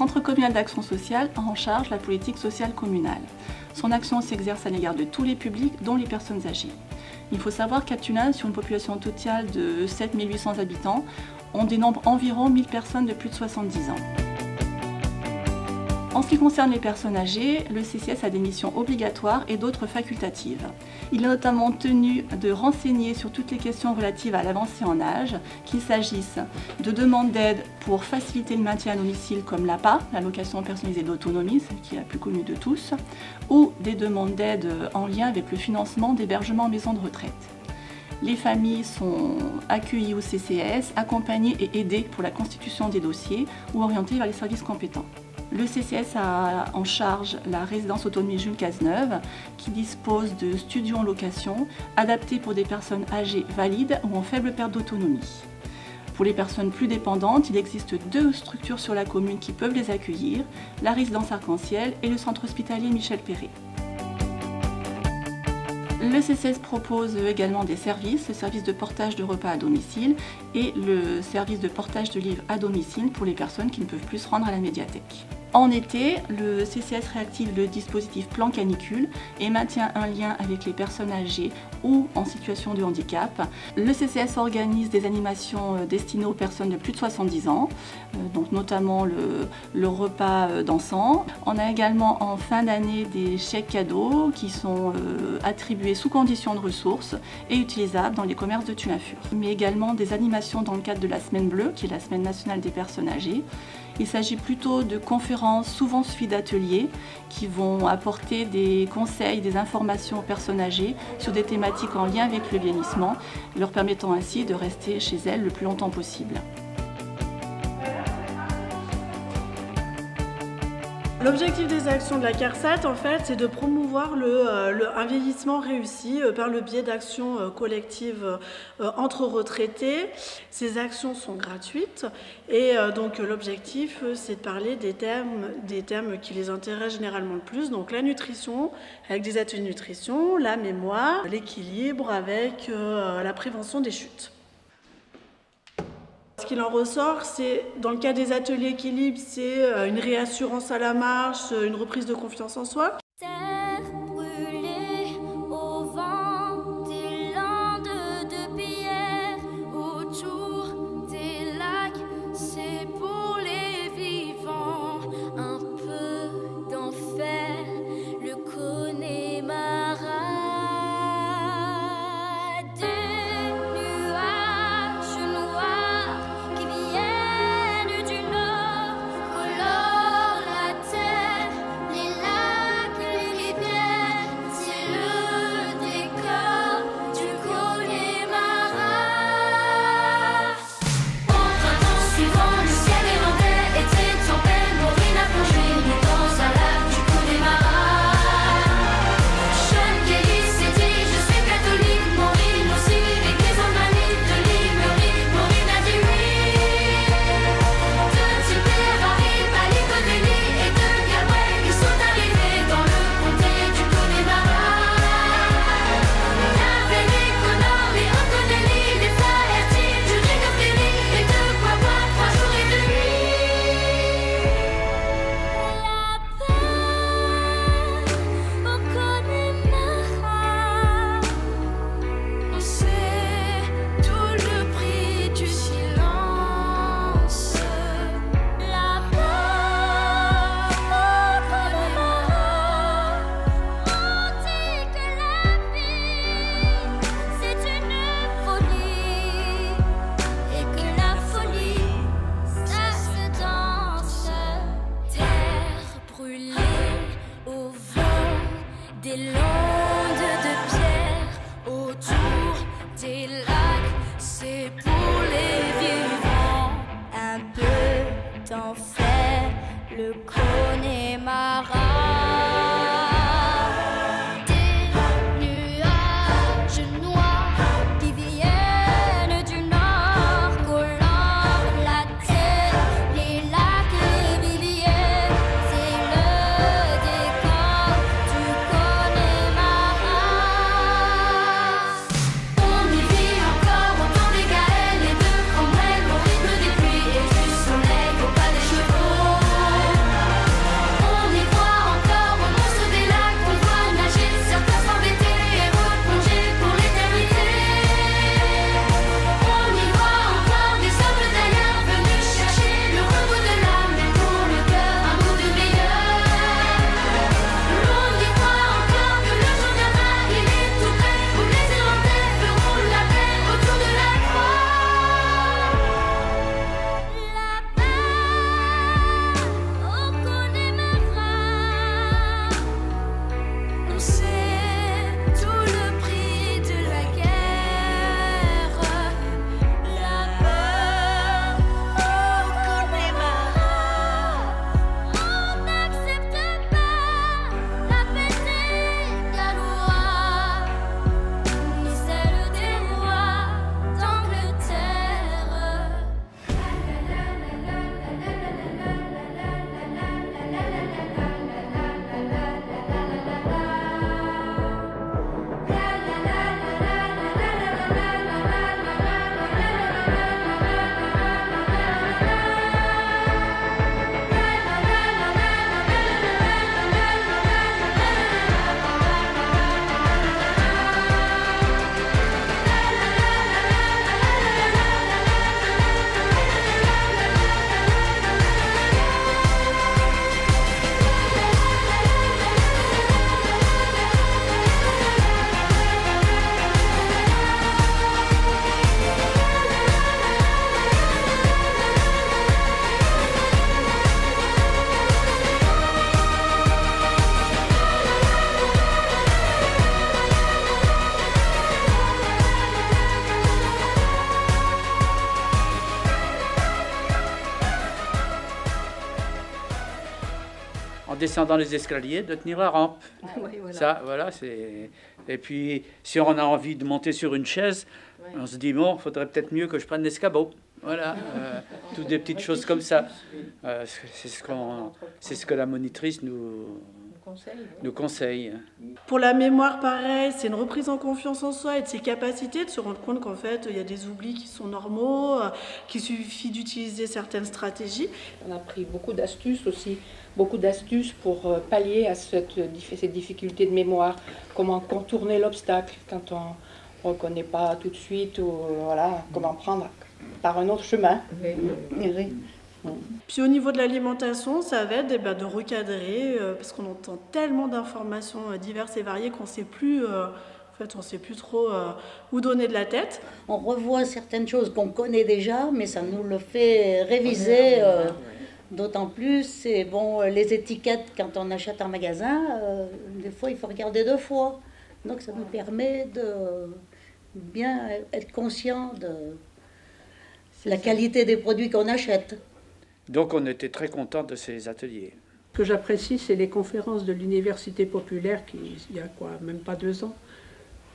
Centre communal d'action sociale a en charge la politique sociale communale. Son action s'exerce à l'égard de tous les publics, dont les personnes âgées. Il faut savoir qu'à Tunin, sur une population totale de 7 800 habitants, on dénombre environ 1000 personnes de plus de 70 ans. En ce qui concerne les personnes âgées, le CCS a des missions obligatoires et d'autres facultatives. Il est notamment tenu de renseigner sur toutes les questions relatives à l'avancée en âge, qu'il s'agisse de demandes d'aide pour faciliter le maintien à domicile comme l'APA, l'allocation personnalisée d'autonomie, celle qui est la plus connue de tous, ou des demandes d'aide en lien avec le financement d'hébergement en maison de retraite. Les familles sont accueillies au CCS, accompagnées et aidées pour la constitution des dossiers ou orientées vers les services compétents. Le CCS a en charge la résidence autonomie Jules Cazeneuve qui dispose de studios en location adaptés pour des personnes âgées valides ou en faible perte d'autonomie. Pour les personnes plus dépendantes, il existe 2 structures sur la commune qui peuvent les accueillir, la résidence Arc-en-Ciel et le centre hospitalier Michel Perret. Le CCS propose également des services, le service de portage de repas à domicile et le service de portage de livres à domicile pour les personnes qui ne peuvent plus se rendre à la médiathèque. En été, le CCS réactive le dispositif Plan Canicule et maintient un lien avec les personnes âgées ou en situation de handicap. Le CCS organise des animations destinées aux personnes de plus de 70 ans, donc notamment le repas dansant. On a également en fin d'année des chèques cadeaux qui sont attribués sous conditions de ressources et utilisables dans les commerces de Tunin-Fur. Mais également des animations dans le cadre de la Semaine Bleue, qui est la Semaine nationale des personnes âgées. Il s'agit plutôt de conférences, souvent suivies d'ateliers, qui vont apporter des conseils, des informations aux personnes âgées sur des thématiques en lien avec le vieillissement, leur permettant ainsi de rester chez elles le plus longtemps possible. L'objectif des actions de la CARSAT, en fait, c'est de promouvoir un vieillissement réussi par le biais d'actions collectives entre retraités. Ces actions sont gratuites et donc l'objectif, c'est de parler des thèmes qui les intéressent généralement le plus. Donc la nutrition, avec des ateliers de nutrition, la mémoire, l'équilibre avec la prévention des chutes. Ce qu'il en ressort, c'est, dans le cas des ateliers équilibre, c'est une réassurance à la marche, une reprise de confiance en soi. Des landes de pierre autour des lacs, c'est pour les vivants. Un peu d'enfer, le Connemara. Des nuages noirs qui viennent du nord, collant la terre, les lacs, les rivières, c'est le décor du Connemara. On y vit encore au temps des Gaëls et de Cromwell, au rythme des pluies et du soleil, au pas des chevaux. descendant les escaliers, de tenir la rampe. Oui, voilà. Ça, voilà, c'est... Et puis, si on a envie de monter sur une chaise, on se dit, bon, il faudrait peut-être mieux que je prenne l'escabeau. Voilà, toutes des petites choses comme ça. C'est ce que la monitrice nous conseille. Pour la mémoire, pareil, c'est une reprise en confiance en soi et de ses capacités, de se rendre compte qu'en fait, il y a des oublis qui sont normaux, qu'il suffit d'utiliser certaines stratégies. On a pris beaucoup d'astuces aussi, beaucoup d'astuces pour pallier à ces difficultés de mémoire. Comment contourner l'obstacle quand on ne reconnaît pas tout de suite, ou voilà, comment prendre par un autre chemin. Puis au niveau de l'alimentation, ça va être de recadrer, parce qu'on entend tellement d'informations diverses et variées qu'on ne sait plus, on sait plus trop où donner de la tête. On revoit certaines choses qu'on connaît déjà, mais ça nous le fait réviser. D'autant plus, c'est bon, les étiquettes, quand on achète en magasin, des fois il faut regarder 2 fois. Donc ça nous permet de bien être conscient de la qualité des produits qu'on achète. Donc on était très contents de ces ateliers. Ce que j'apprécie, c'est les conférences de l'Université populaire qui, il y a même pas 2 ans.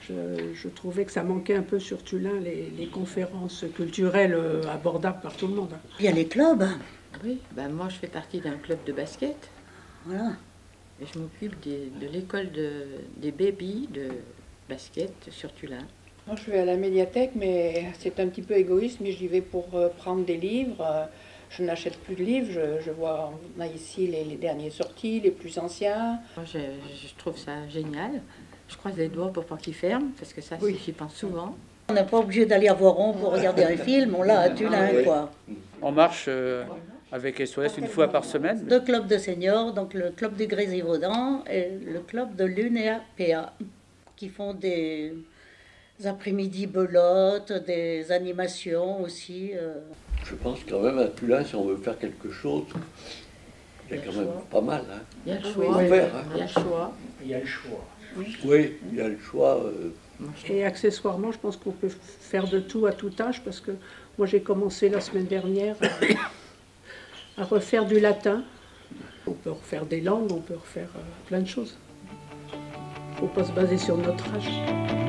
Je trouvais que ça manquait un peu sur Tullin, les conférences culturelles abordables par tout le monde. Il y a les clubs. Oui, ben moi je fais partie d'un club de basket. Voilà. Et je m'occupe de l'école des bébés de basket sur Tullin. Moi je vais à la médiathèque, mais c'est un petit peu égoïste, mais j'y vais pour prendre des livres. Je n'achète plus de livres, je vois, on a ici les derniers sortis, les plus anciens. Moi je trouve ça génial. Je croise les doigts pour pas qu'ils ferment, parce que ça, j'y pense souvent. On n'est pas obligé d'aller à Voiron pour regarder un film, on l'a à Tullin, quoi. On marche avec SOS une fois par semaine. 2 clubs de seniors, donc le club du Grésivaudan et le club de l'UNEA-PA, qui font des après-midi belotes, des animations aussi. Je pense quand même à Tullin, si on veut faire quelque chose, il y a quand même pas mal. Hein. Il y a le choix. Il y a le choix. Il y a le choix. Oui, il y a le choix. Et accessoirement, je pense qu'on peut faire de tout à tout âge, parce que moi j'ai commencé la semaine dernière à refaire du latin. On peut refaire des langues, on peut refaire plein de choses. Il ne faut pas se baser sur notre âge.